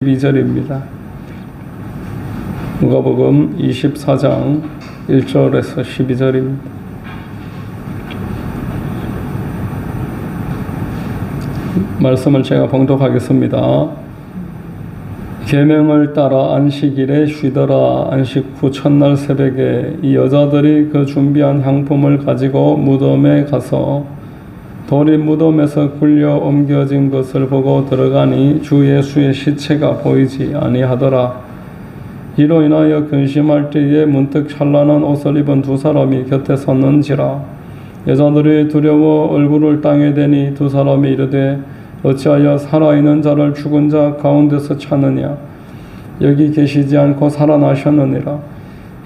12절입니다. 누가복음 24장 1절에서 12절입니다. 말씀을 제가 봉독하겠습니다. 계명을 따라 안식일에 쉬더라. 안식 후 첫날 새벽에 이 여자들이 그 준비한 향품을 가지고 무덤에 가서 돌이 무덤에서 굴려 옮겨진 것을 보고 들어가니 주 예수의 시체가 보이지 아니하더라. 이로 인하여 근심할 때에 문득 찬란한 옷을 입은 두 사람이 곁에 섰는지라. 여자들이 두려워 얼굴을 땅에 대니 두 사람이 이르되 어찌하여 살아있는 자를 죽은 자 가운데서 찾느냐. 여기 계시지 않고 살아나셨느니라.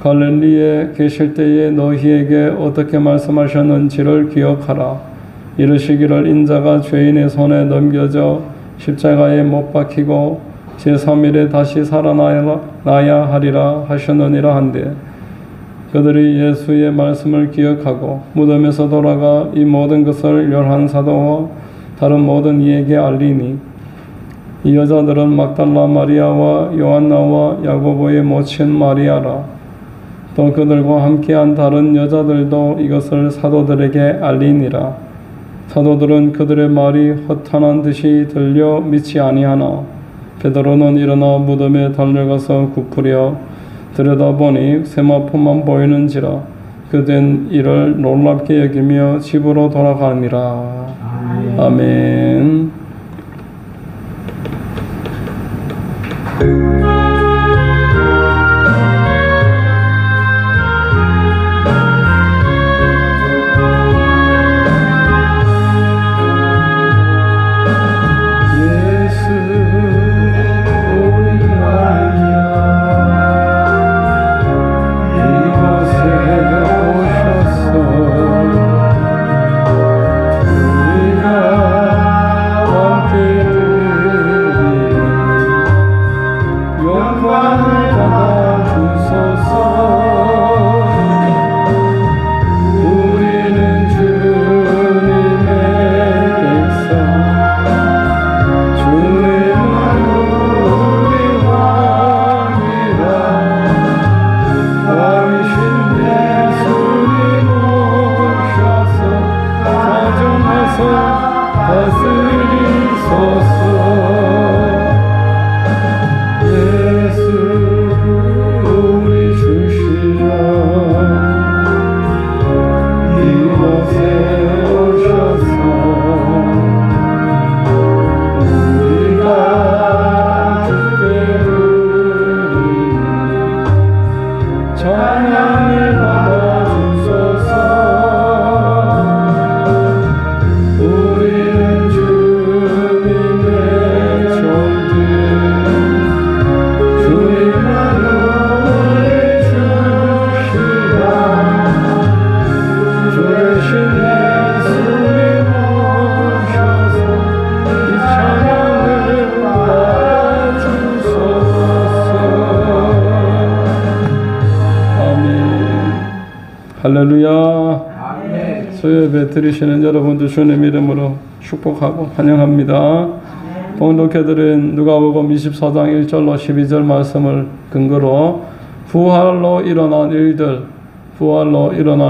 갈릴리에 계실 때에 너희에게 어떻게 말씀하셨는지를 기억하라. 이르시기를 인자가 죄인의 손에 넘겨져 십자가에 못 박히고 제3일에 다시 살아나야 하리라 하셨느니라 한데, 그들이 예수의 말씀을 기억하고 무덤에서 돌아가 이 모든 것을 열한 사도와 다른 모든 이에게 알리니, 이 여자들은 막달라 마리아와 요한나와 야고보의 모친 마리아라. 또 그들과 함께한 다른 여자들도 이것을 사도들에게 알리니라. 사도들은 그들의 말이 허탄한 듯이 들려 믿지 아니하나 베드로는 일어나 무덤에 달려가서 굽으려 들여다보니 세마포만 보이는지라. 그 된 일을 놀랍게 여기며 집으로 돌아가니라. 아멘. 할렐루야. 수요예배 드리시는 여러분들 주님 이름으로 축복하고 환영합니다. 봉독해드린 누가복음 24장 1절로 12절 말씀을 근거로 부활로 일어난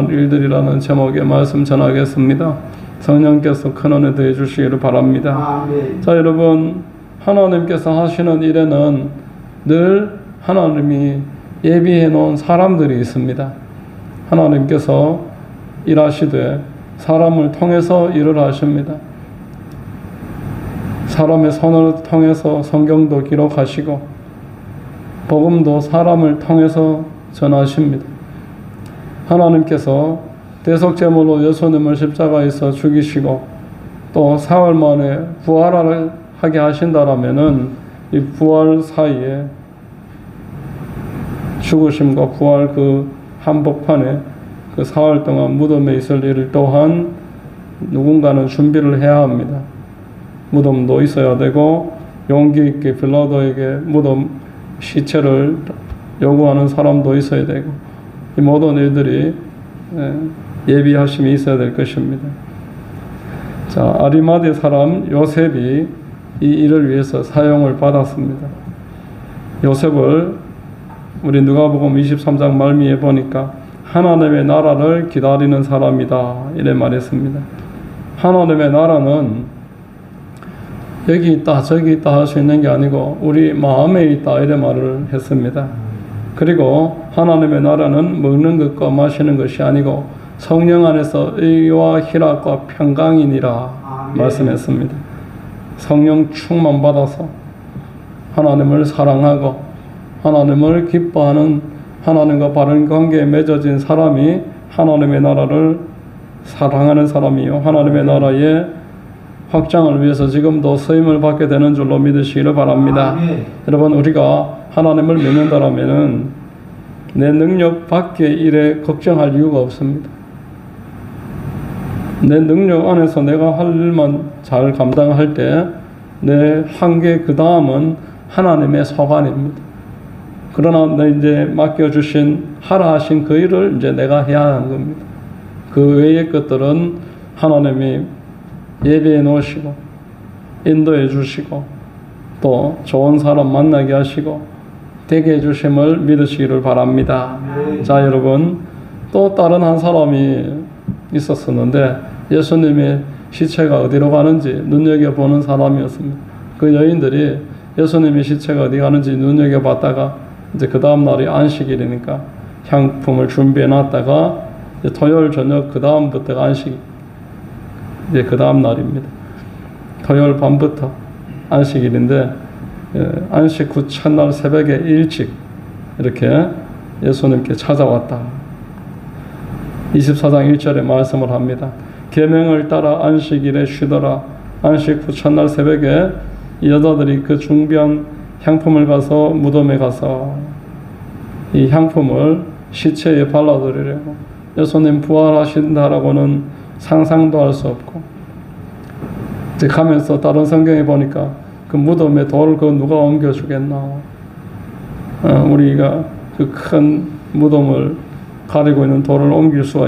일들이라는 제목의 말씀 전하겠습니다. 성령께서 큰 은혜 더해 주시기를 바랍니다. 자, 여러분, 하나님께서 하시는 일에는 늘 하나님이 예비해 놓은 사람들이 있습니다. 하나님께서 일하시되 사람을 통해서 일을 하십니다. 사람의 손을 통해서 성경도 기록하시고 복음도 사람을 통해서 전하십니다. 하나님께서 대속제물로 예수님을 십자가에서 죽이시고 또 사흘 만에 부활을 하게 하신다라면은 이 부활 사이에 죽으심과 부활 그 한복판에 그 사흘 동안 무덤에 있을 일 또한 누군가는 준비를 해야 합니다. 무덤도 있어야 되고 용기 있게 빌라도에게 무덤 시체를 요구하는 사람도 있어야 되고, 이 모든 일들이 예비하심이 있어야 될 것입니다. 자, 아리마대 사람 요셉이 이 일을 위해서 사용을 받았습니다. 요셉을 우리 누가복음 23장 말미에 보니까 하나님의 나라를 기다리는 사람이다 이래 말했습니다. 하나님의 나라는 여기 있다 저기 있다 할 수 있는 게 아니고 우리 마음에 있다 이래 말을 했습니다. 그리고 하나님의 나라는 먹는 것과 마시는 것이 아니고 성령 안에서 의와 희락과 평강이니라 말씀했습니다. 성령 충만 받아서 하나님을 사랑하고 하나님을 기뻐하는 하나님과 바른 관계에 맺어진 사람이 하나님의 나라를 사랑하는 사람이요 하나님의 나라의 확장을 위해서 지금도 쓰임을 받게 되는 줄로 믿으시기를 바랍니다. 여러분 우리가 하나님을 믿는다라면은 내 능력 밖의 일에 걱정할 이유가 없습니다. 내 능력 안에서 내가 할 일만 잘 감당할 때 내 한계 그 다음은 하나님의 소관입니다. 그러나 내 이제 맡겨주신 하라 하신 그 일을 이제 내가 해야 하는 겁니다. 그 외의 것들은 하나님이 예배해 놓으시고 인도해 주시고 또 좋은 사람 만나게 하시고 되게 해주심을 믿으시기를 바랍니다. 자 여러분 또 다른 한 사람이 있었었는데 예수님의 시체가 어디로 가는지 눈여겨보는 사람이었습니다. 그 여인들이 예수님의 시체가 어디 가는지 눈여겨봤다가 이제 그 다음 날이 안식일이니까 향품을 준비해 놨다가 토요일 저녁 그 다음부터가 안식 이제 그 다음 날입니다. 토요일 밤부터 안식일인데 안식 후 첫날 새벽에 일찍 이렇게 예수님께 찾아왔다. 24장 1절에 말씀을 합니다. 계명을 따라 안식일에 쉬더라. 안식 후 첫날 새벽에 여자들이 그 준비한 향품을 가서 무덤에 가서 이 향품을 시체에 발라드리려고 예수님 부활하신다라고는 상상도 할 수 없고 이제 가면서 다른 성경에 보니까 그 무덤에 돌을 그 누가 옮겨주겠나 우리가 그 큰 무덤을 가리고 있는 돌을 옮길 수가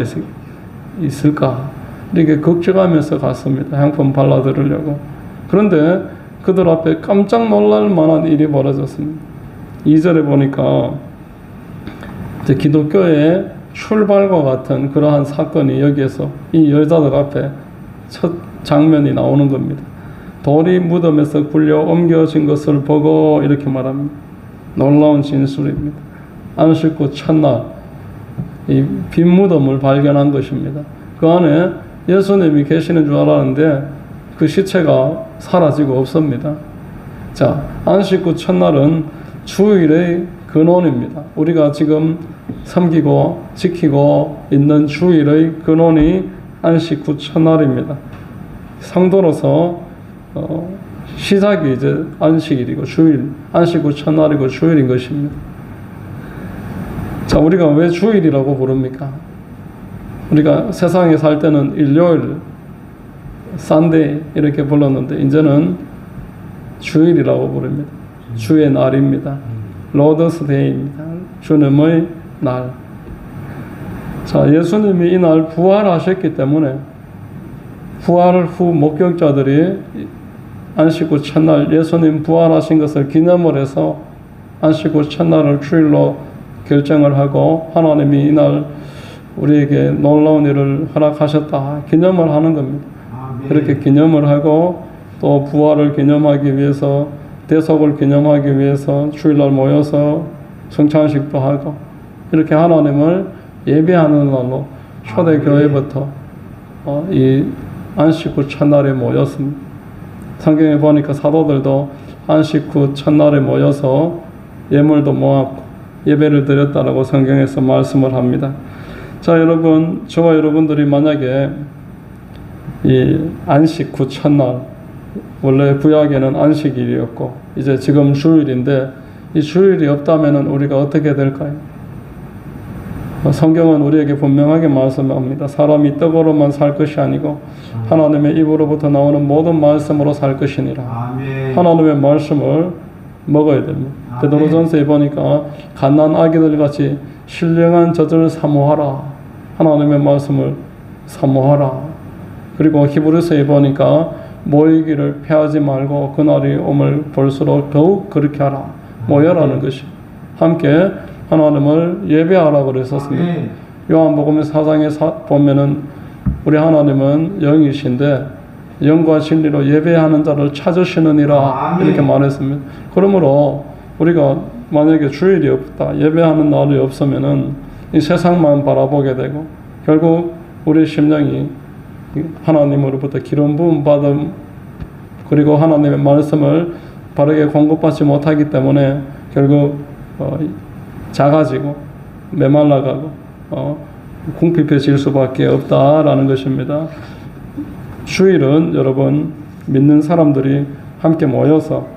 있을까 이렇게 걱정하면서 갔습니다. 향품 발라드리려고. 그런데 그들 앞에 깜짝 놀랄 만한 일이 벌어졌습니다. 2절에 보니까 이제 기독교의 출발과 같은 그러한 사건이 여기에서 이 여자들 앞에 첫 장면이 나오는 겁니다. 돌이 무덤에서 굴려 옮겨진 것을 보고 이렇게 말합니다. 놀라운 진술입니다. 안식 후 첫날 이 빈 무덤을 발견한 것입니다. 그 안에 예수님이 계시는 줄 알았는데 그 시체가 사라지고 없습니다. 자, 안식 후 첫날은 주일의 근원입니다. 우리가 지금 섬기고 지키고 있는 주일의 근원이 안식 후 첫날입니다. 성도로서 시작이 이제 안식일이고 주일, 안식 후 첫날이고 주일인 것입니다. 자, 우리가 왜 주일이라고 부릅니까? 우리가 세상에 살 때는 일요일, 산데이 이렇게 불렀는데 이제는 주일이라고 부릅니다. 주의 날입니다. 로더스 데이입니다. 주님의 날. 자, 예수님이 이 날 부활하셨기 때문에 부활 후 목격자들이 안식 후 첫날 예수님 부활하신 것을 기념을 해서 안식 후 첫날을 주일로 결정을 하고 하나님이 이날 우리에게 놀라운 일을 허락하셨다 기념을 하는 겁니다. 그렇게 기념을 하고 또 부활을 기념하기 위해서 대속을 기념하기 위해서 주일날 모여서 성찬식도 하고 이렇게 하나님을 예배하는 날로 초대교회부터 이 안식 후 첫날에 모였습니다. 성경에 보니까 사도들도 안식 후 첫날에 모여서 예물도 모았고 예배를 드렸다라고 성경에서 말씀을 합니다. 자, 여러분, 저와 여러분들이 만약에 이 안식 후 첫날, 원래 구약에는 안식일이었고 이제 지금 주일인데 이 주일이 없다면 우리가 어떻게 될까요? 성경은 우리에게 분명하게 말씀합니다. 사람이 떡으로만 살 것이 아니고 하나님의 입으로부터 나오는 모든 말씀으로 살 것이니라. 아멘. 하나님의 말씀을 먹어야 됩니다. 베드로전서에 보니까 갓난 아기들 같이 신령한 젖을 사모하라. 하나님의 말씀을 사모하라. 그리고 히브리서에 보니까 모이기를 피하지 말고 그날이 오물 볼수록 더욱 그렇게 하라. 모여라는 것이 함께 하나님을 예배하라고 그랬었습니다. 요한복음 4장에 보면은 우리 하나님은 영이신데 영과 진리로 예배하는 자를 찾으시느니라 이렇게 말했습니다. 그러므로 우리가 만약에 주일이 없다, 예배하는 날이 없으면은 이 세상만 바라보게 되고 결국 우리 심령이 하나님으로부터 기름 부음 받음 그리고 하나님의 말씀을 바르게 공급받지 못하기 때문에 결국 작아지고 메말라가고 궁핍해질 수밖에 없다라는 것입니다. 주일은 여러분 믿는 사람들이 함께 모여서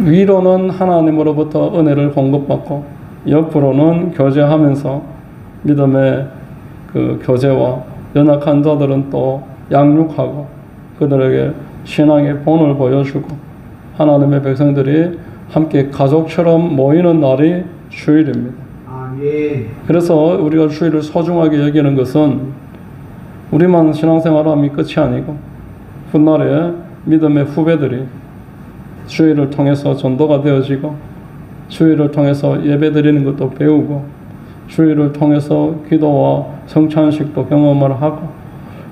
위로는 하나님으로부터 은혜를 공급받고 옆으로는 교제하면서 믿음의 그 교제와 연약한 자들은 또 양육하고 그들에게 신앙의 본을 보여주고 하나님의 백성들이 함께 가족처럼 모이는 날이 주일입니다. 아멘. 그래서 우리가 주일을 소중하게 여기는 것은 우리만 신앙생활함이 끝이 아니고 훗날에 믿음의 후배들이 주일을 통해서 전도가 되어지고 주일을 통해서 예배드리는 것도 배우고 주일을 통해서 기도와 성찬식도 경험을 하고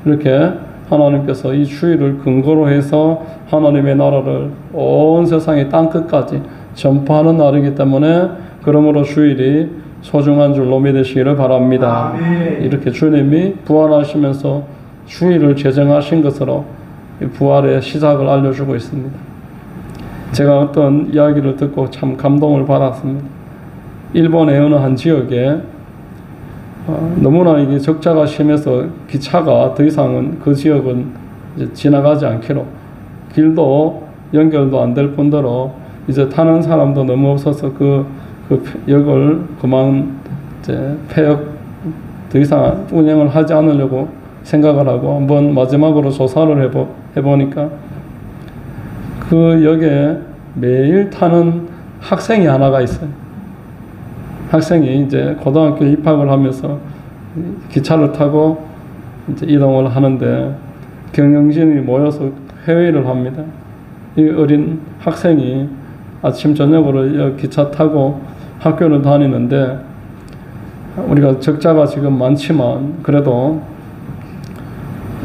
이렇게 하나님께서 이 주일을 근거로 해서 하나님의 나라를 온 세상의 땅끝까지 전파하는 날이기 때문에 그러므로 주일이 소중한 줄로 믿으시기를 바랍니다. 아멘. 이렇게 주님이 부활하시면서 주일을 제정하신 것으로 부활의 시작을 알려주고 있습니다. 제가 어떤 이야기를 듣고 참 감동을 받았습니다. 일본의 어느 한 지역에 너무나 이게 적자가 심해서 기차가 더 이상은 그 지역은 이제 지나가지 않기로 길도 연결도 안 될 뿐더러 이제 타는 사람도 너무 없어서 그 역을 그만 이제 폐역 더 이상 운영을 하지 않으려고 생각을 하고 한번 마지막으로 조사를 해보니까 그 역에 매일 타는 학생이 하나가 있어요. 학생이 이제 고등학교 입학을 하면서 기차를 타고 이제 이동을 하는데 경영진이 모여서 회의를 합니다. 이 어린 학생이 아침 저녁으로 기차 타고 학교를 다니는데 우리가 적자가 지금 많지만 그래도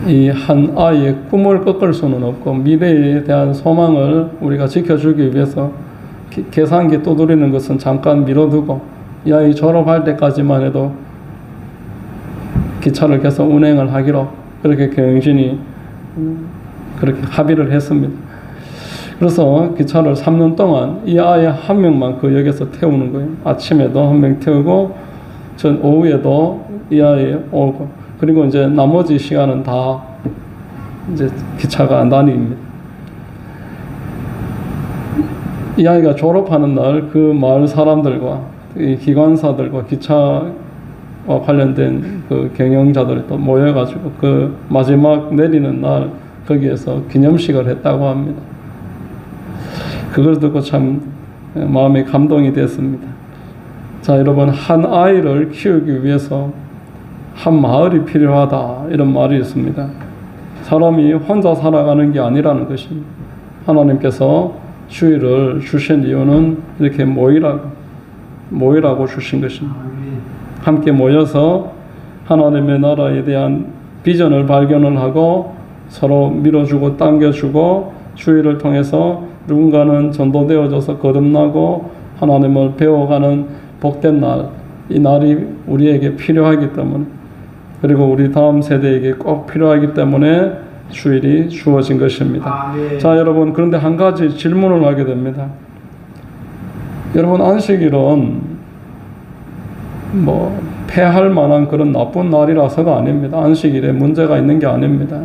이 한 아이의 꿈을 꺾을 수는 없고 미래에 대한 소망을 우리가 지켜주기 위해서 계산기 두드리는 것은 잠깐 미뤄두고 이 아이 졸업할 때까지만 해도 기차를 계속 운행을 하기로 그렇게 경영진이 그렇게 합의를 했습니다. 그래서 기차를 3년 동안 이 아이 한 명만 그 역에서 태우는 거예요. 아침에도 한 명 태우고 전 오후에도 이 아이 오고 그리고 이제 나머지 시간은 다 이제 기차가 안 다닙니다. 이 아이가 졸업하는 날 그 마을 사람들과 이 기관사들과 기차와 관련된 그 경영자들이 또 모여가지고 그 마지막 내리는 날 거기에서 기념식을 했다고 합니다. 그걸 듣고 참 마음에 감동이 됐습니다. 자, 여러분, 한 아이를 키우기 위해서 한 마을이 필요하다 이런 말이 있습니다. 사람이 혼자 살아가는 게 아니라는 것입니다. 하나님께서 주일을 주신 이유는 이렇게 모이라고 주신 것입니다. 함께 모여서 하나님의 나라에 대한 비전을 발견을 하고 서로 밀어주고 당겨주고 주일을 통해서 누군가는 전도되어져서 거듭나고 하나님을 배워가는 복된 날, 이 날이 우리에게 필요하기 때문에 그리고 우리 다음 세대에게 꼭 필요하기 때문에 주일이 주어진 것입니다. 자, 여러분, 그런데 한 가지 질문을 하게 됩니다. 여러분, 안식일은 뭐 폐할 만한 그런 나쁜 날이라서가 아닙니다. 안식일에 문제가 있는 게 아닙니다.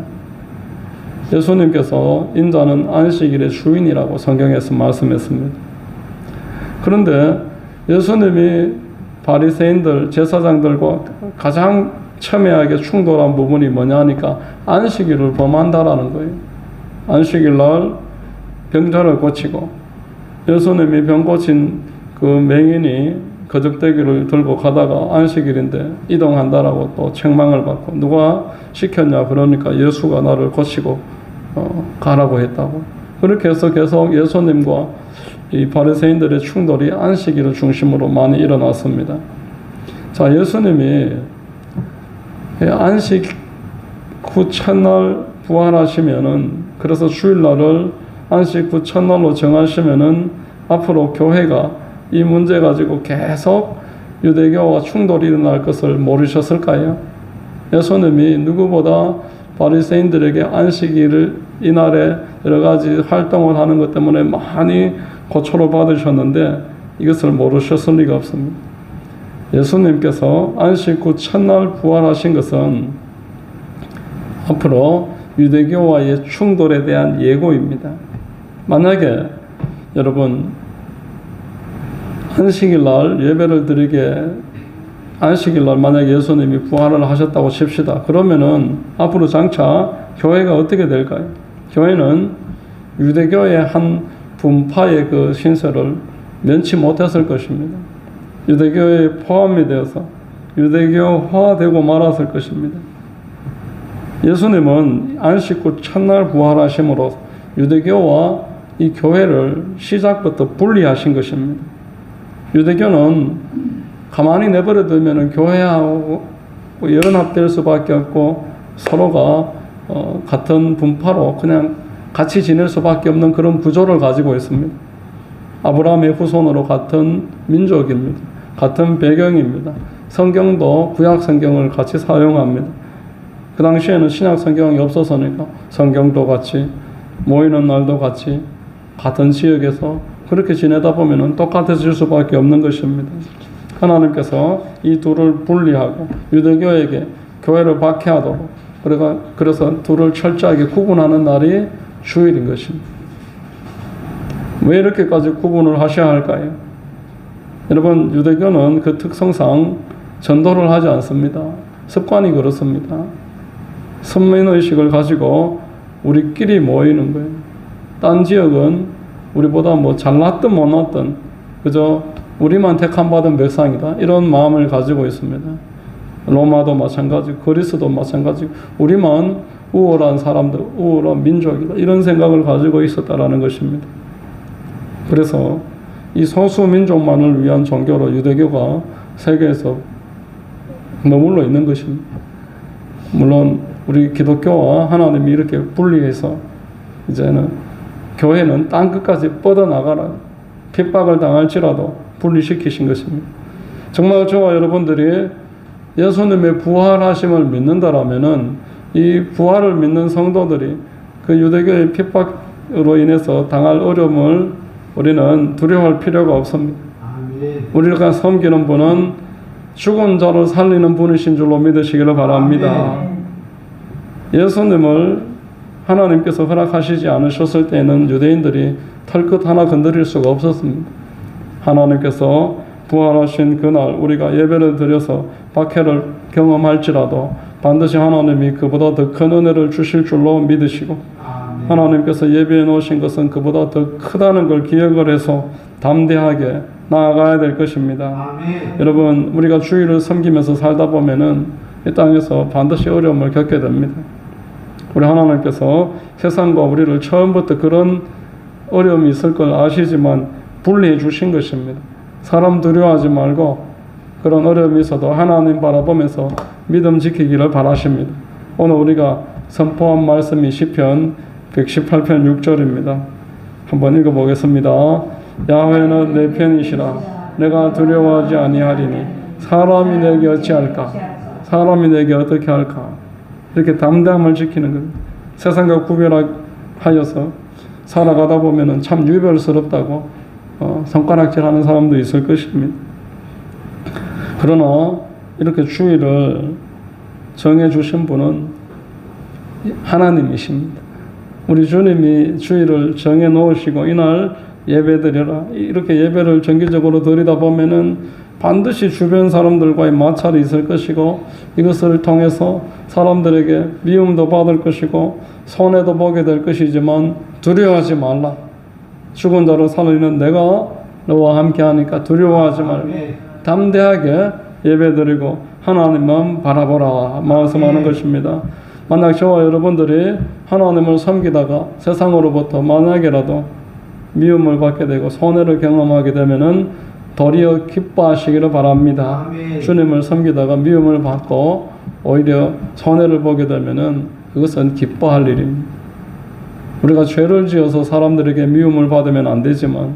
예수님께서 인자는 안식일의 주인이라고 성경에서 말씀했습니다. 그런데 예수님이 바리새인들, 제사장들과 가장 첨예하게 충돌한 부분이 뭐냐 하니까 안식일을 범한다라는 거예요. 안식일 날 병자를 고치고 예수님이 병 고친 그 맹인이 거적대기를 들고 가다가 안식일인데 이동한다라고 또 책망을 받고 누가 시켰냐 그러니까 예수가 나를 고치고 가라고 했다고. 그렇게 해서 계속 예수님과 이 바리새인들의 충돌이 안식일을 중심으로 많이 일어났습니다. 자, 예수님이 안식 후 첫날 부활하시면은, 그래서 주일날을 안식 후 첫날로 정하시면은 앞으로 교회가 이 문제 가지고 계속 유대교와 충돌이 일어날 것을 모르셨을까요? 예수님이 누구보다 바리새인들에게 안식일을 이날에 여러 가지 활동을 하는 것 때문에 많이 고초를 받으셨는데 이것을 모르셨을 리가 없습니다. 예수님께서 안식 후 첫날 부활하신 것은 앞으로 유대교와의 충돌에 대한 예고입니다. 만약에 여러분 안식일날 예배를 드리게, 안식일날 만약에 예수님이 부활을 하셨다고 칩시다. 그러면은 앞으로 장차 교회가 어떻게 될까요? 교회는 유대교의 한 분파의 그 신세를 면치 못했을 것입니다. 유대교에 포함이 되어서 유대교화되고 말았을 것입니다. 예수님은 안식 후 첫날 부활하심으로 유대교와 이 교회를 시작부터 분리하신 것입니다. 유대교는 가만히 내버려 두면 교회하고 연합될 수밖에 없고 서로가 같은 분파로 그냥 같이 지낼 수밖에 없는 그런 구조를 가지고 있습니다. 아브라함의 후손으로 같은 민족입니다. 같은 배경입니다. 성경도 구약 성경을 같이 사용합니다. 그 당시에는 신약 성경이 없어서니까 성경도 같이, 모이는 날도 같이, 같은 지역에서 그렇게 지내다 보면 똑같아질 수밖에 없는 것입니다. 하나님께서 이 둘을 분리하고 유대교에게 교회를 박해하도록, 그래서 둘을 철저하게 구분하는 날이 주일인 것입니다. 왜 이렇게까지 구분을 하셔야 할까요? 여러분, 유대교는 그 특성상 전도를 하지 않습니다. 습관이 그렇습니다. 선민의식을 가지고 우리끼리 모이는 거예요. 딴 지역은 우리보다 뭐 잘났든 못났든 그저 우리만 택함받은 백성이다, 이런 마음을 가지고 있습니다. 로마도 마찬가지고 그리스도 마찬가지고 우리만 우월한 사람들, 우월한 민족이다, 이런 생각을 가지고 있었다라는 것입니다. 그래서 이 소수 민족만을 위한 종교로 유대교가 세계에서 머물러 있는 것입니다. 물론 우리 기독교와 하나님이 이렇게 분리해서 이제는 교회는 땅 끝까지 뻗어나가라, 핍박을 당할지라도 분리시키신 것입니다. 정말 저와 여러분들이 예수님의 부활하심을 믿는다라면은 이 부활을 믿는 성도들이 그 유대교의 핍박으로 인해서 당할 어려움을 우리는 두려워할 필요가 없습니다. 우리가 섬기는 분은 죽은 자를 살리는 분이신 줄로 믿으시기를 바랍니다. 예수님을 하나님께서 허락하시지 않으셨을 때에는 유대인들이 털끝 하나 건드릴 수가 없었습니다. 하나님께서 부활하신 그날 우리가 예배를 드려서 박해를 경험할지라도 반드시 하나님이 그보다 더 큰 은혜를 주실 줄로 믿으시고, 하나님께서 예배해 놓으신 것은 그보다 더 크다는 걸 기억을 해서 담대하게 나아가야 될 것입니다. 여러분, 우리가 주일을 섬기면서 살다 보면은 이 땅에서 반드시 어려움을 겪게 됩니다. 우리 하나님께서 세상과 우리를 처음부터 그런 어려움이 있을 걸 아시지만 분리해 주신 것입니다. 사람 두려워하지 말고 그런 어려움이 있어도 하나님 바라보면서 믿음 지키기를 바라십니다. 오늘 우리가 선포한 말씀이 시편 118편 6절입니다. 한번 읽어보겠습니다. 야훼는 내 편이시라. 내가 두려워하지 아니하리니 사람이 내게 어찌할까? 사람이 내게 어떻게 할까? 이렇게 담대함을 지키는 것. 세상과 구별하여서 살아가다 보면 참 유별스럽다고 손가락질하는 사람도 있을 것입니다. 그러나 이렇게 주일을 정해주신 분은 하나님이십니다. 우리 주님이 주일을 정해놓으시고 이날 예배드려라, 이렇게 예배를 정기적으로 드리다 보면은 반드시 주변 사람들과의 마찰이 있을 것이고 이것을 통해서 사람들에게 미움도 받을 것이고 손해도 보게 될 것이지만 두려워하지 말라. 죽은 자를 살리는 내가 너와 함께 하니까 두려워하지 말고 담대하게 예배드리고 하나님만 바라보라 말씀하는 것입니다. 만약 저와 여러분들이 하나님을 섬기다가 세상으로부터 만약에라도 미움을 받게 되고 손해를 경험하게 되면은 도리어 기뻐하시기를 바랍니다. 아멘. 주님을 섬기다가 미움을 받고 오히려 손해를 보게 되면은 그것은 기뻐할 일입니다. 우리가 죄를 지어서 사람들에게 미움을 받으면 안 되지만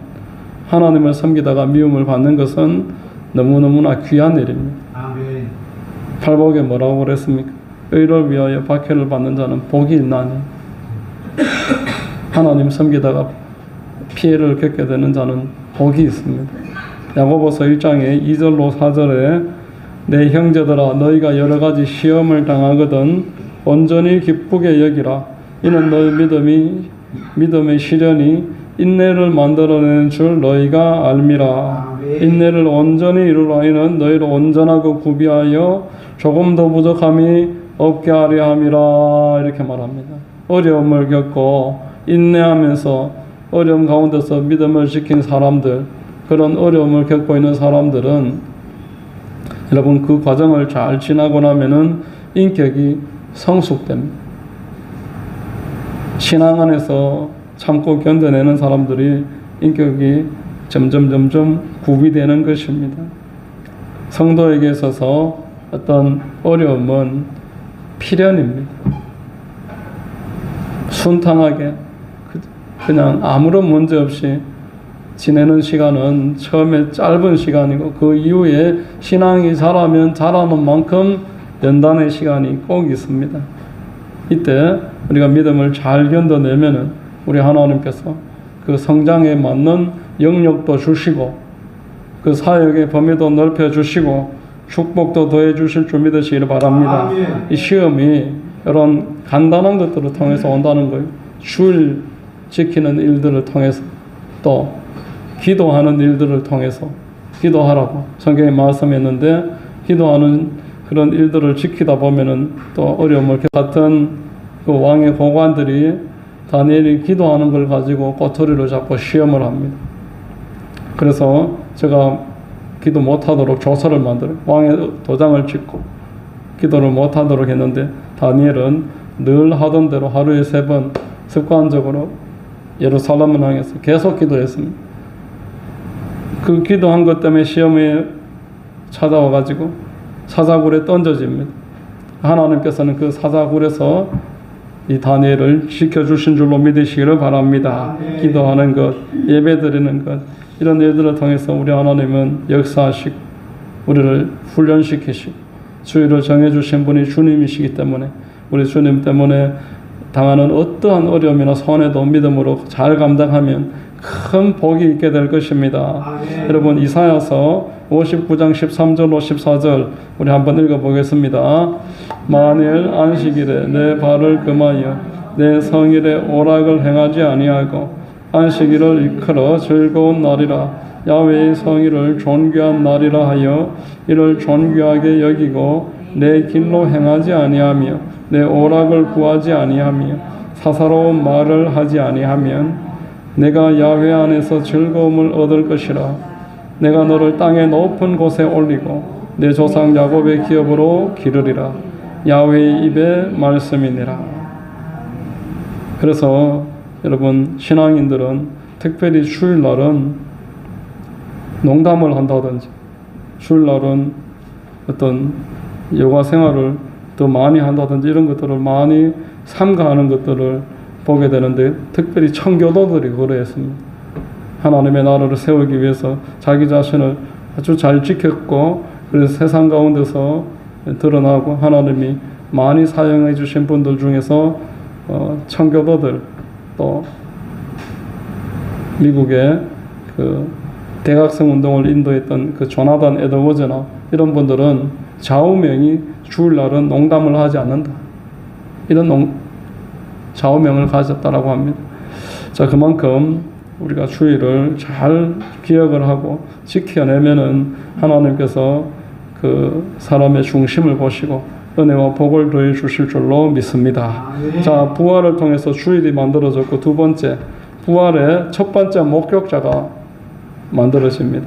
하나님을 섬기다가 미움을 받는 것은 너무너무나 귀한 일입니다. 아멘. 팔복에 뭐라고 그랬습니까? 의를 위하여 박해를 받는 자는 복이 있나니 하나님 섬기다가 피해를 겪게 되는 자는 복이 있습니다. 야고보서 1장의 2절로 4절에 내 형제들아 너희가 여러 가지 시험을 당하거든 온전히 기쁘게 여기라. 이는 너희 믿음의 시련이 인내를 만들어내는 줄 너희가 알미라. 인내를 온전히 이루라. 이는 너희를 온전하고 구비하여 조금도 부족함이 없게 하려 함이라. 이렇게 말합니다. 어려움을 겪고 인내하면서 어려움 가운데서 믿음을 지킨 사람들, 그런 어려움을 겪고 있는 사람들은 여러분 그 과정을 잘 지나고 나면은 인격이 성숙됩니다. 신앙 안에서 참고 견뎌내는 사람들이 인격이 점점 구비되는 것입니다. 성도에게 있어서 어떤 어려움은 필연입니다. 순탄하게 그냥 아무런 문제 없이 지내는 시간은 처음에 짧은 시간이고 그 이후에 신앙이 자라면 자라는 만큼 연단의 시간이 꼭 있습니다. 이때 우리가 믿음을 잘 견뎌내면은 우리 하나님께서 그 성장에 맞는 영역도 주시고 그 사역의 범위도 넓혀 주시고 축복도 더해 주실 줄 믿으시기를 바랍니다. 아멘. 이 시험이 이런 간단한 것들을 통해서 온다는 거예요. 주일 지키는 일들을 통해서 또 기도하는 일들을 통해서 기도하라고 성경에 말씀했는데 기도하는 그런 일들을 지키다 보면은 또 어려움을 같은 그 왕의 고관들이 다니엘이 기도하는 걸 가지고 꼬투리를 잡고 시험을 합니다. 그래서 제가 기도 못하도록 조서를 만들어요. 왕의 도장을 찍고 기도를 못하도록 했는데 다니엘은 늘 하던 대로 하루에 3번 습관적으로 예루살렘을 향해서 계속 기도했습니다. 그 기도한 것 때문에 시험에 찾아와 가지고 사자굴에 던져집니다. 하나님께서는 그 사자굴에서 이 다니엘을 지켜주신 줄로 믿으시기를 바랍니다. 기도하는 것, 예배드리는 것, 이런 일들을 통해서 우리 하나님은 역사하시고 우리를 훈련시키시고 주의를 정해주신 분이 주님이시기 때문에 우리 주님 때문에 당하는 어떠한 어려움이나 손해도 믿음으로 잘 감당하면 큰 복이 있게 될 것입니다. 아멘. 여러분 이사야서 59장 13절로 14절 우리 한번 읽어보겠습니다. 만일 안식일에 내 발을 금하여 내 성일에 오락을 행하지 아니하고 안식일을 이끌어 즐거운 날이라 야훼의 성일을 존귀한 날이라 하여 이를 존귀하게 여기고 내 길로 행하지 아니하며 내 오락을 구하지 아니하며 사사로운 말을 하지 아니하면 내가 야훼 안에서 즐거움을 얻을 것이라. 내가 너를 땅의 높은 곳에 올리고 내 조상 야곱의 기업으로 기르리라. 야훼의 입의 말씀이니라. 그래서 여러분 신앙인들은 특별히 주일날은 농담을 한다든지 주일날은 어떤 여가 생활을 더 많이 한다든지 이런 것들을 많이 삼가하는 것들을 보게 되는데 특별히 청교도들이 그러했습니다. 하나님의 나라를 세우기 위해서 자기 자신을 아주 잘 지켰고 그래서 세상 가운데서 드러나고 하나님이 많이 사용해 주신 분들 중에서 청교도들 또 미국의 그 대각성 운동을 인도했던 그 조나단 에드워즈나 이런 분들은 좌우명이 주일날은 농담을 하지 않는다. 이런 좌우명을 가졌다라고 합니다. 자, 그만큼 우리가 주일을 잘 기억을 하고 지켜내면은 하나님께서 그 사람의 중심을 보시고 은혜와 복을 더해 주실 줄로 믿습니다. 자, 부활을 통해서 주일이 만들어졌고 두 번째, 부활의 첫 번째 목격자가 만들어집니다.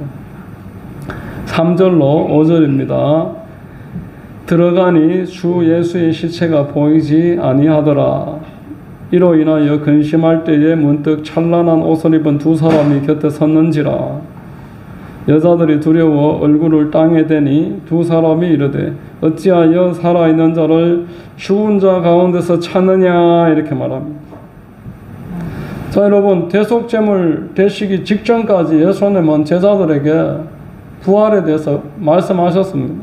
3절로 5절입니다. 들어가니 주 예수의 시체가 보이지 아니하더라. 이로 인하여 근심할 때에 문득 찬란한 옷을 입은 두 사람이 곁에 섰는지라. 여자들이 두려워 얼굴을 땅에 대니 두 사람이 이르되 어찌하여 살아있는 자를 죽은 자 가운데서 찾느냐 이렇게 말합니다. 자, 여러분, 대속제물 되시기 직전까지 예수님은 제자들에게 부활에 대해서 말씀하셨습니다.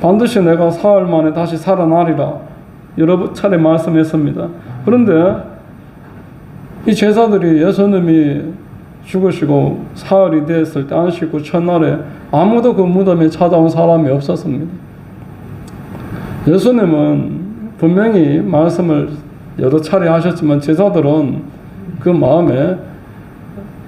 반드시 내가 사흘 만에 다시 살아나리라 여러 차례 말씀했습니다. 그런데 이 제자들이 예수님이 죽으시고 사흘이 됐을 때 안식 후 첫날에 아무도 그 무덤에 찾아온 사람이 없었습니다. 예수님은 분명히 말씀을 여러 차례 하셨지만 제자들은 그 마음에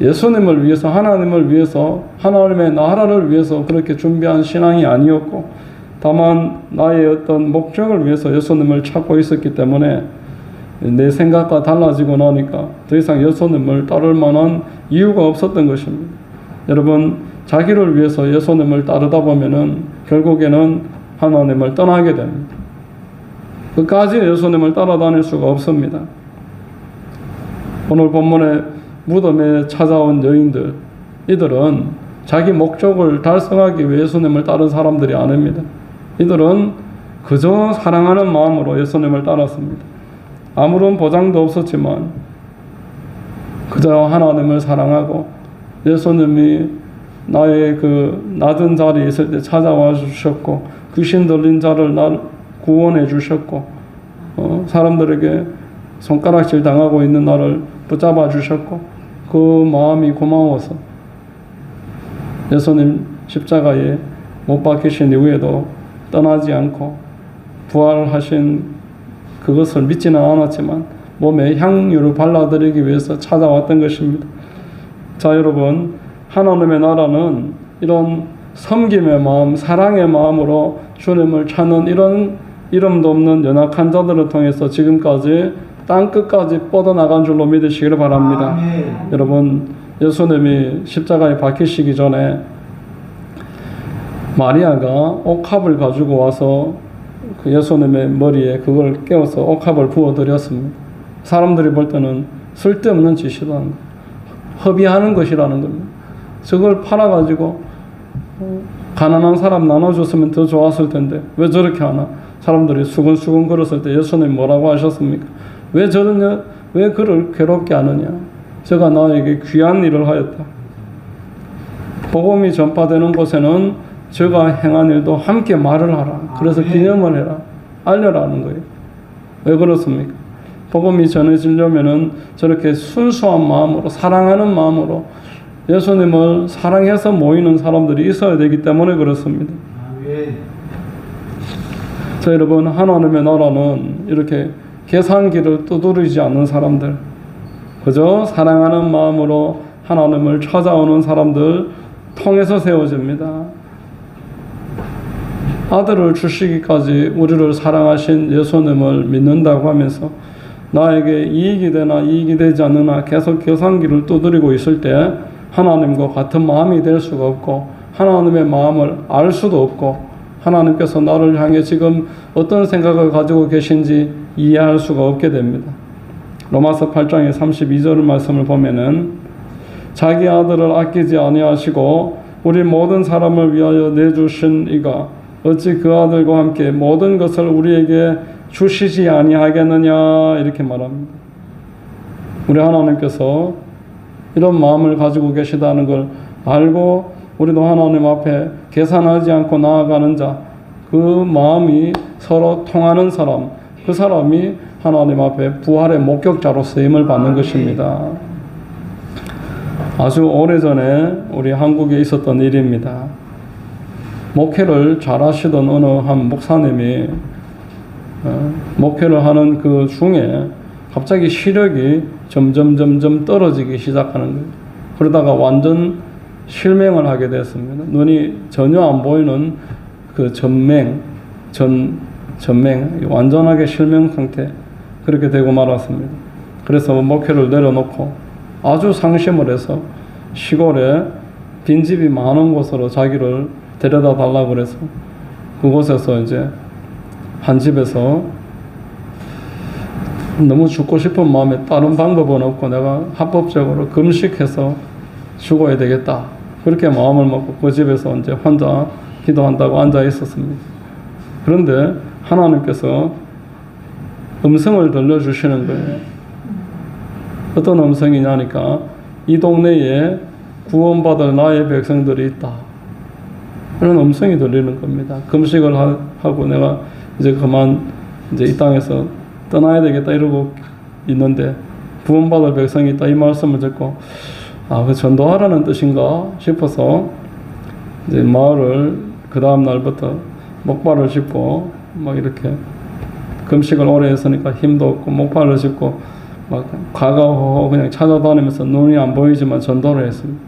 예수님을 위해서, 하나님을 위해서, 하나님의 나라를 위해서 그렇게 준비한 신앙이 아니었고 다만 나의 어떤 목적을 위해서 예수님을 찾고 있었기 때문에 내 생각과 달라지고 나니까 더 이상 예수님을 따를 만한 이유가 없었던 것입니다. 여러분, 자기를 위해서 예수님을 따르다 보면은 결국에는 하나님을 떠나게 됩니다. 끝까지 예수님을 따라다닐 수가 없습니다. 오늘 본문에 무덤에 찾아온 여인들, 이들은 자기 목적을 달성하기 위해 예수님을 따른 사람들이 아닙니다. 이들은 그저 사랑하는 마음으로 예수님을 따랐습니다. 아무런 보장도 없었지만 그저 하나님을 사랑하고 예수님이 나의 그 낮은 자리에 있을 때 찾아와 주셨고 귀신 들린 자를 날 구원해 주셨고 사람들에게 손가락질 당하고 있는 나를 붙잡아 주셨고 그 마음이 고마워서 예수님 십자가에 못 박히신 이후에도 떠나지 않고 부활하신 그것을 믿지는 않았지만 몸에 향유를 발라드리기 위해서 찾아왔던 것입니다. 자, 여러분, 하나님의 나라는 이런 섬김의 마음, 사랑의 마음으로 주님을 찾는 이런 이름도 없는 연약한 자들을 통해서 지금까지 땅끝까지 뻗어나간 줄로 믿으시기를 바랍니다. 아멘. 여러분, 예수님이 십자가에 박히시기 전에 마리아가 옥합을 가지고 와서 그 예수님의 머리에 그걸 깨워서 옥합을 부어드렸습니다. 사람들이 볼 때는 쓸데없는 짓이라는 거예요. 허비하는 것이라는 겁니다. 저걸 팔아가지고 가난한 사람 나눠줬으면 더 좋았을 텐데 왜 저렇게 하나? 사람들이 수근수근 걸었을 때 예수님 뭐라고 하셨습니까? 왜 저러냐? 왜 그를 괴롭게 하느냐? 제가 나에게 귀한 일을 하였다. 복음이 전파되는 곳에는 저가 행한 일도 함께 말을 하라. 그래서 기념을 해라. 알려라는 거예요. 왜 그렇습니까? 복음이 전해지려면은 저렇게 순수한 마음으로, 사랑하는 마음으로 예수님을 사랑해서 모이는 사람들이 있어야 되기 때문에 그렇습니다. 자, 여러분, 하나님의 나라는 이렇게 계산기를 두드리지 않는 사람들, 그저 사랑하는 마음으로 하나님을 찾아오는 사람들 통해서 세워집니다. 아들을 주시기까지 우리를 사랑하신 예수님을 믿는다고 하면서 나에게 이익이 되나 이익이 되지 않느나 계속 계산기를 두드리고 있을 때 하나님과 같은 마음이 될 수가 없고 하나님의 마음을 알 수도 없고 하나님께서 나를 향해 지금 어떤 생각을 가지고 계신지 이해할 수가 없게 됩니다. 로마서 8장의 32절 말씀을 보면은 자기 아들을 아끼지 아니하시고 우리 모든 사람을 위하여 내주신 이가 어찌 그 아들과 함께 모든 것을 우리에게 주시지 아니하겠느냐 이렇게 말합니다. 우리 하나님께서 이런 마음을 가지고 계시다는 걸 알고 우리도 하나님 앞에 계산하지 않고 나아가는 자, 그 마음이 서로 통하는 사람, 그 사람이 하나님 앞에 부활의 목격자로 쓰임을 받는 것입니다. 아주 오래전에 우리 한국에 있었던 일입니다. 목회를 잘하시던 어느 한 목사님이 목회를 하는 그 중에 갑자기 시력이 점점 떨어지기 시작하는 거예요. 그러다가 완전 실명을 하게 됐습니다. 눈이 전혀 안 보이는 그 전맹, 완전하게 실명 상태, 그렇게 되고 말았습니다. 그래서 목회를 내려놓고 아주 상심을 해서 시골에 빈집이 많은 곳으로 자기를 데려다 달라고 그래서 그곳에서 이제 한 집에서 너무 죽고 싶은 마음에 다른 방법은 없고 내가 합법적으로 금식해서 죽어야 되겠다. 그렇게 마음을 먹고 그 집에서 이제 혼자 기도한다고 앉아 있었습니다. 그런데 하나님께서 음성을 들려주시는 거예요. 어떤 음성이냐니까 이 동네에 구원받을 나의 백성들이 있다. 그런 음성이 들리는 겁니다. 금식을 하고 내가 이제 그만 이제 이 땅에서 떠나야 되겠다 이러고 있는데 구원받을 백성이 있다 이 말씀을 듣고 그 전도하라는 뜻인가 싶어서 이제 마을을 그 다음 날부터 목발을 짚고 막 이렇게 금식을 오래 했으니까 힘도 없고 목발을 짚고 막 가가호호 그냥 찾아다니면서 눈이 안 보이지만 전도를 했습니다.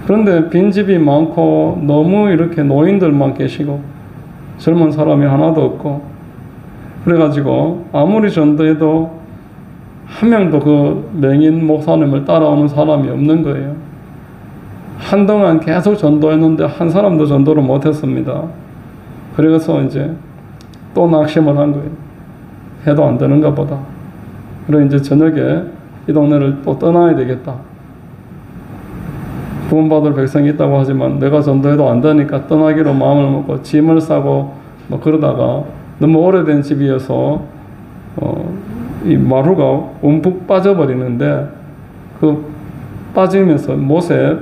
그런데 빈집이 많고 너무 이렇게 노인들만 계시고 젊은 사람이 하나도 없고 그래가지고 아무리 전도해도 한 명도 그 맹인 목사님을 따라오는 사람이 없는 거예요. 한동안 계속 전도했는데 한 사람도 전도를 못했습니다. 그래서 이제 또 낙심을 한 거예요. 해도 안 되는가 보다. 그래 이제 저녁에 이 동네를 또 떠나야 되겠다. 구원받을 백성이 있다고 하지만 내가 전도해도 안 되니까 떠나기로 마음을 먹고 짐을 싸고 뭐 그러다가 너무 오래된 집이어서 이 마루가 움푹 빠져버리는데 그 빠지면서 못에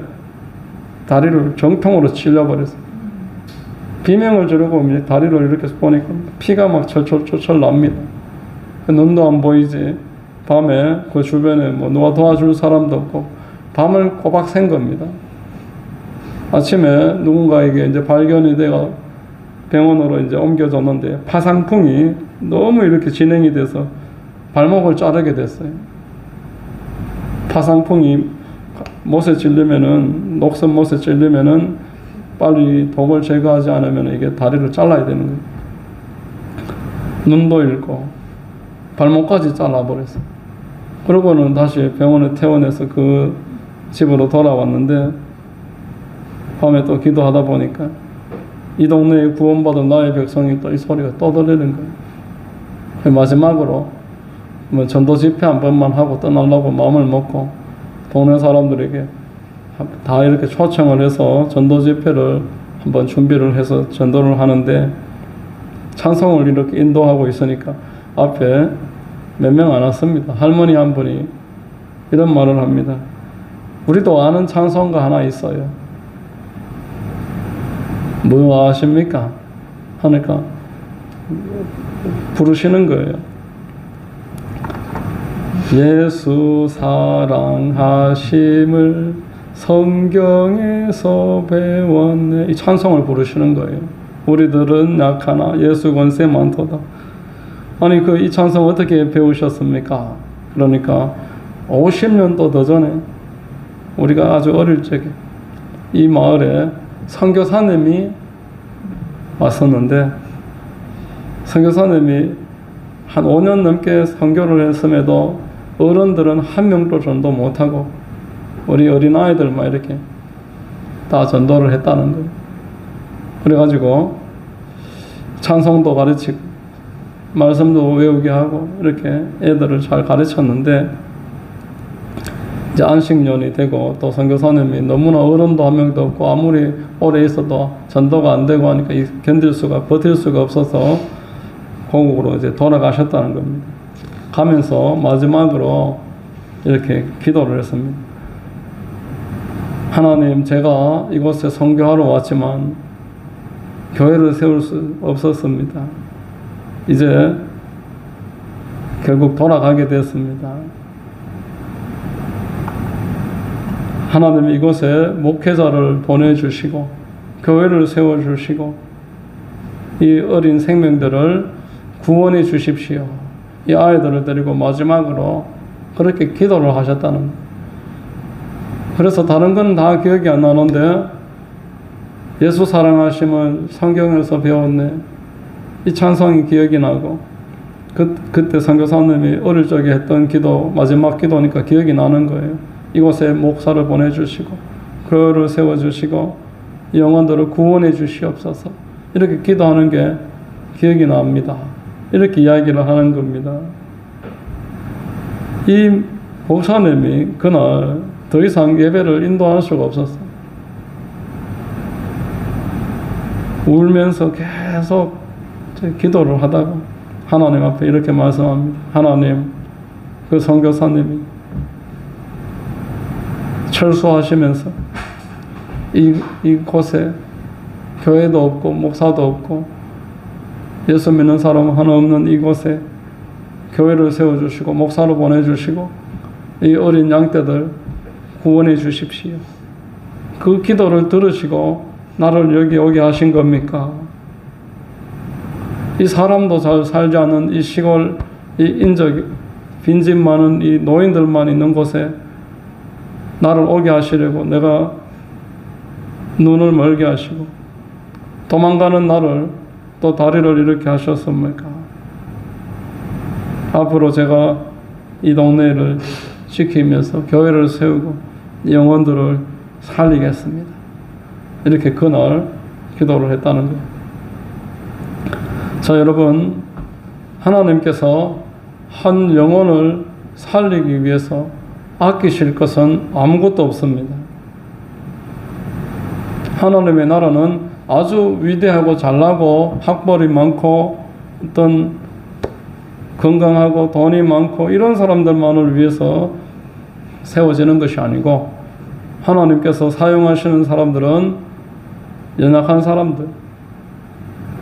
다리를 정통으로 찔려버렸어요. 비명을 지르고 다리를 이렇게 보니까 피가 막 철철철철 납니다. 눈도 안 보이지. 밤에 그 주변에 뭐 누가 도와줄 사람도 없고 밤을 꼬박 샌 겁니다. 아침에 누군가에게 이제 발견이 돼가 병원으로 이제 옮겨졌는데 파상풍이 너무 이렇게 진행이 돼서 발목을 자르게 됐어요. 파상풍이 못에 찔리면은 녹슨 못에 찔리면은 빨리 독을 제거하지 않으면 이게 다리를 잘라야 되는 거예요. 눈도 잃고 발목까지 잘라버렸어요. 그러고는 다시 병원에 퇴원해서 그 집으로 돌아왔는데 밤에 또 기도하다 보니까 이 동네에 구원받은 나의 백성이 또 이 소리가 또 들리는 거예요. 마지막으로 뭐 전도 집회 한 번만 하고 떠나려고 마음을 먹고 동네 사람들에게 다 이렇게 초청을 해서 전도 집회를 한번 준비를 해서 전도를 하는데 찬송을 이렇게 인도하고 있으니까 앞에 몇 명 안 왔습니다. 할머니 한 분이 이런 말을 합니다. 우리도 아는 찬송가 하나 있어요. 뭐 아십니까? 하니까 부르시는 거예요. 예수 사랑하심을 성경에서 배웠네. 이 찬송을 부르시는 거예요. 우리들은 약하나 예수 권세 많도다. 아니 이 찬송 어떻게 배우셨습니까? 그러니까 50년도 더 전에 우리가 아주 어릴 적에 이 마을에 선교사님이 왔었는데 선교사님이 한 5년 넘게 선교를 했음에도 어른들은 한 명도 전도 못하고 우리 어린아이들만 이렇게 다 전도를 했다는 거예요. 그래가지고 찬송도 가르치고 말씀도 외우게 하고 이렇게 애들을 잘 가르쳤는데 이제 안식년이 되고 또 선교사님이 너무나 어른도 한 명도 없고 아무리 오래 있어도 전도가 안 되고 하니까 버틸 수가 없어서 고국으로 이제 돌아가셨다는 겁니다. 가면서 마지막으로 이렇게 기도를 했습니다. 하나님, 제가 이곳에 선교하러 왔지만 교회를 세울 수 없었습니다. 이제 결국 돌아가게 됐습니다. 하나님 이곳에 목회자를 보내주시고 교회를 세워주시고 이 어린 생명들을 구원해 주십시오. 이 아이들을 데리고 마지막으로 그렇게 기도를 하셨다는 거예요. 그래서 다른 건 다 기억이 안 나는데 예수 사랑하심을 성경에서 배웠네. 이 찬송이 기억이 나고 그때 선교사님이 어릴 적에 했던 기도 마지막 기도니까 기억이 나는 거예요. 이곳에 목사를 보내주시고 교회를 세워주시고 영혼들을 구원해 주시옵소서. 이렇게 기도하는 게 기억이 납니다. 이렇게 이야기를 하는 겁니다. 이 목사님이 그날 더 이상 예배를 인도할 수가 없었어요. 울면서 계속 기도를 하다가 하나님 앞에 이렇게 말씀합니다. 하나님, 그 선교사님이 철수하시면서 이곳에 교회도 없고 목사도 없고 예수 믿는 사람 하나 없는 이곳에 교회를 세워주시고 목사로 보내주시고 이 어린 양떼들 구원해 주십시오. 그 기도를 들으시고 나를 여기 오게 하신 겁니까? 이 사람도 잘 살지 않은 이 시골, 이 인적, 빈집 많은 이 노인들만 있는 곳에 나를 오게 하시려고 내가 눈을 멀게 하시고 도망가는 나를 또 다리를 이렇게 하셨습니까? 앞으로 제가 이 동네를 지키면서 교회를 세우고 영혼들을 살리겠습니다. 이렇게 그날 기도를 했다는 거예요. 자, 여러분, 하나님께서 한 영혼을 살리기 위해서 아끼실 것은 아무것도 없습니다. 하나님의 나라는 아주 위대하고 잘나고 학벌이 많고 어떤 건강하고 돈이 많고 이런 사람들만을 위해서 세워지는 것이 아니고 하나님께서 사용하시는 사람들은 연약한 사람들,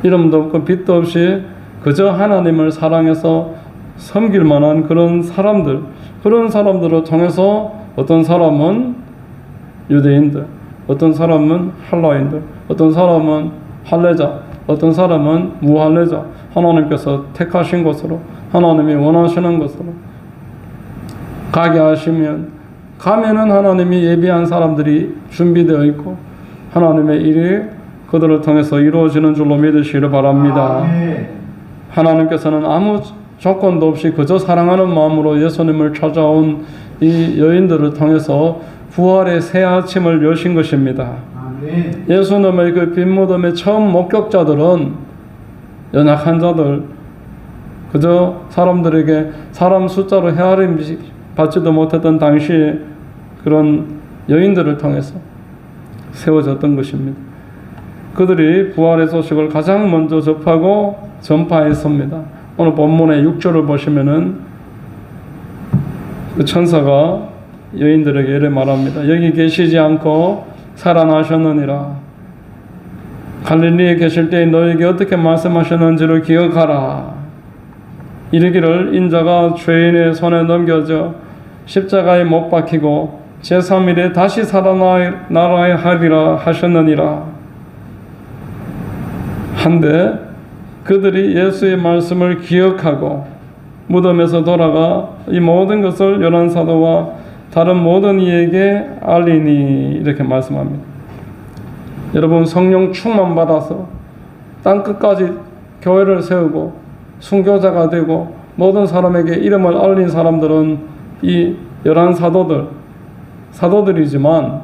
이름도 없고 빛도 없이 그저 하나님을 사랑해서 섬길 만한 그런 사람들, 그런 사람들을 통해서 어떤 사람은 유대인들, 어떤 사람은 할라인들, 어떤 사람은 할례자, 어떤 사람은 무할례자, 하나님께서 택하신 것으로 하나님이 원하시는 것으로 가게 하시면 가면은 하나님이 예비한 사람들이 준비되어 있고 하나님의 일이 그들을 통해서 이루어지는 줄로 믿으시기를 바랍니다. 하나님께서는 아무 조건도 없이 그저 사랑하는 마음으로 예수님을 찾아온 이 여인들을 통해서 부활의 새 아침을 여신 것입니다. 예수님의 그 빈무덤의 처음 목격자들은 연약한 자들, 그저 사람들에게 사람 숫자로 헤아림 받지도 못했던 당시에 그런 여인들을 통해서 세워졌던 것입니다. 그들이 부활의 소식을 가장 먼저 접하고 전파했습니다. 오늘 본문의 6절을 보시면은 그 천사가 여인들에게 이래 말합니다. 여기 계시지 않고 살아나셨느니라. 갈릴리에 계실 때 너에게 어떻게 말씀하셨는지를 기억하라. 이르기를 인자가 죄인의 손에 넘겨져 십자가에 못 박히고 제3일에 다시 살아나야 하리라 하셨느니라. 한데 그들이 예수의 말씀을 기억하고 무덤에서 돌아가 이 모든 것을 요한 사도와 다른 모든 이에게 알리니 이렇게 말씀합니다. 여러분, 성령 충만 받아서 땅끝까지 교회를 세우고 순교자가 되고 모든 사람에게 이름을 알린 사람들은 이 11 사도들이지만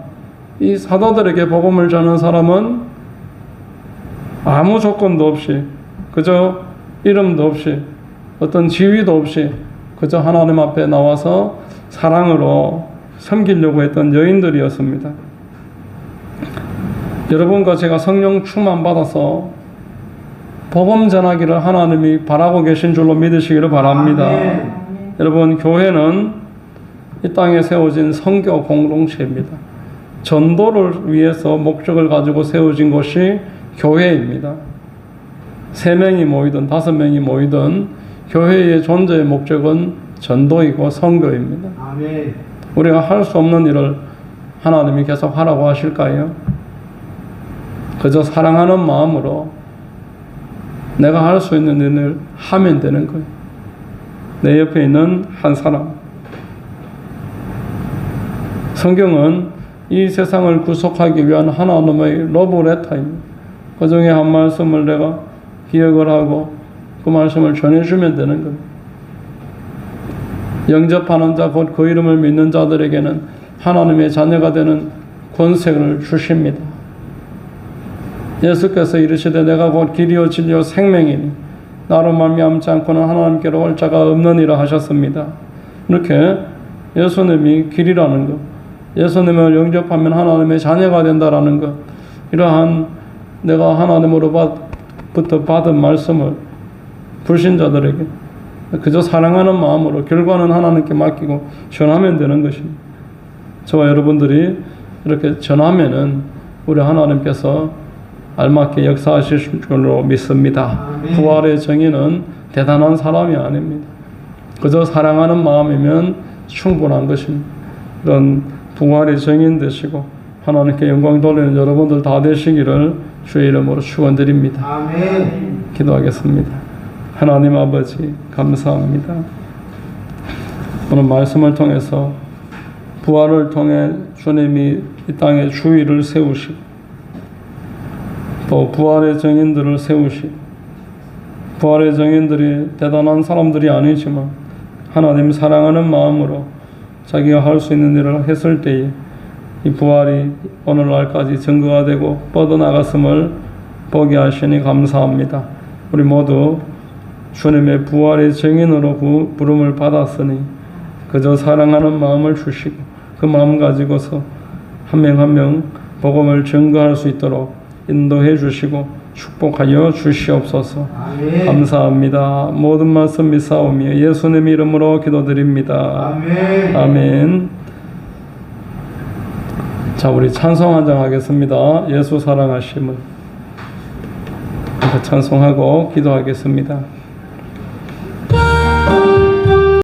이 사도들에게 복음을 전하는 사람은 아무 조건도 없이 그저 이름도 없이 어떤 지위도 없이 그저 하나님 앞에 나와서 사랑으로 섬기려고 했던 여인들이었습니다. 여러분과 제가 성령 충만 받아서 복음 전하기를 하나님이 바라고 계신 줄로 믿으시기를 바랍니다. 여러분, 교회는 이 땅에 세워진 선교 공동체입니다. 전도를 위해서 목적을 가지고 세워진 것이 교회입니다. 3명이 모이든 5명이 모이든 교회의 존재의 목적은 전도이고 선교입니다. 아멘. 우리가 할 수 없는 일을 하나님이 계속 하라고 하실까요? 그저 사랑하는 마음으로 내가 할 수 있는 일을 하면 되는 거예요. 내 옆에 있는 한 사람. 성경은 이 세상을 구속하기 위한 하나님의 러브레터입니다. 그 중에 한 말씀을 내가 기억을 하고 그 말씀을 전해주면 되는 겁니다. 영접하는 자, 곧 그 이름을 믿는 자들에게는 하나님의 자녀가 되는 권세를 주십니다. 예수께서 이르시되 내가 곧 길이요 진리요 생명이니 나로 말미암지 않고는 하나님께로 올 자가 없느니라 하셨습니다. 이렇게 예수님이 길이라는 것, 예수님을 영접하면 하나님의 자녀가 된다라는 것, 이러한 내가 하나님으로부터 받은 말씀을 불신자들에게 그저 사랑하는 마음으로 결과는 하나님께 맡기고 전하면 되는 것입니다. 저와 여러분들이 이렇게 전하면은 우리 하나님께서 알맞게 역사하실 줄로 믿습니다. 부활의 정의는 대단한 사람이 아닙니다. 그저 사랑하는 마음이면 충분한 것입니다. 이런 부활의 정인 되시고 하나님께 영광 돌리는 여러분들 다 되시기를 주의 이름으로 축원드립니다. 아멘. 기도하겠습니다. 하나님 아버지 감사합니다. 오늘 말씀을 통해서 부활을 통해 주님이 이 땅에 주의를 세우시고 또 부활의 정인들을 세우시고 부활의 정인들이 대단한 사람들이 아니지만 하나님 사랑하는 마음으로 자기가 할 수 있는 일을 했을 때에 이 부활이 오늘날까지 증거가 되고 뻗어나갔음을 보게 하시니 감사합니다. 우리 모두 주님의 부활의 증인으로 부름을 받았으니 그저 사랑하는 마음을 주시고 그 마음 가지고서 한 명 한 명 복음을 증거할 수 있도록 인도해 주시고 축복하여 주시옵소서. 아멘. 감사합니다. 모든 말씀 믿사오며 예수님 이름으로 기도드립니다. 아멘. 아멘. 자, 우리 찬송 한 장 하겠습니다. 예수 사랑하심을 찬송하고 기도하겠습니다.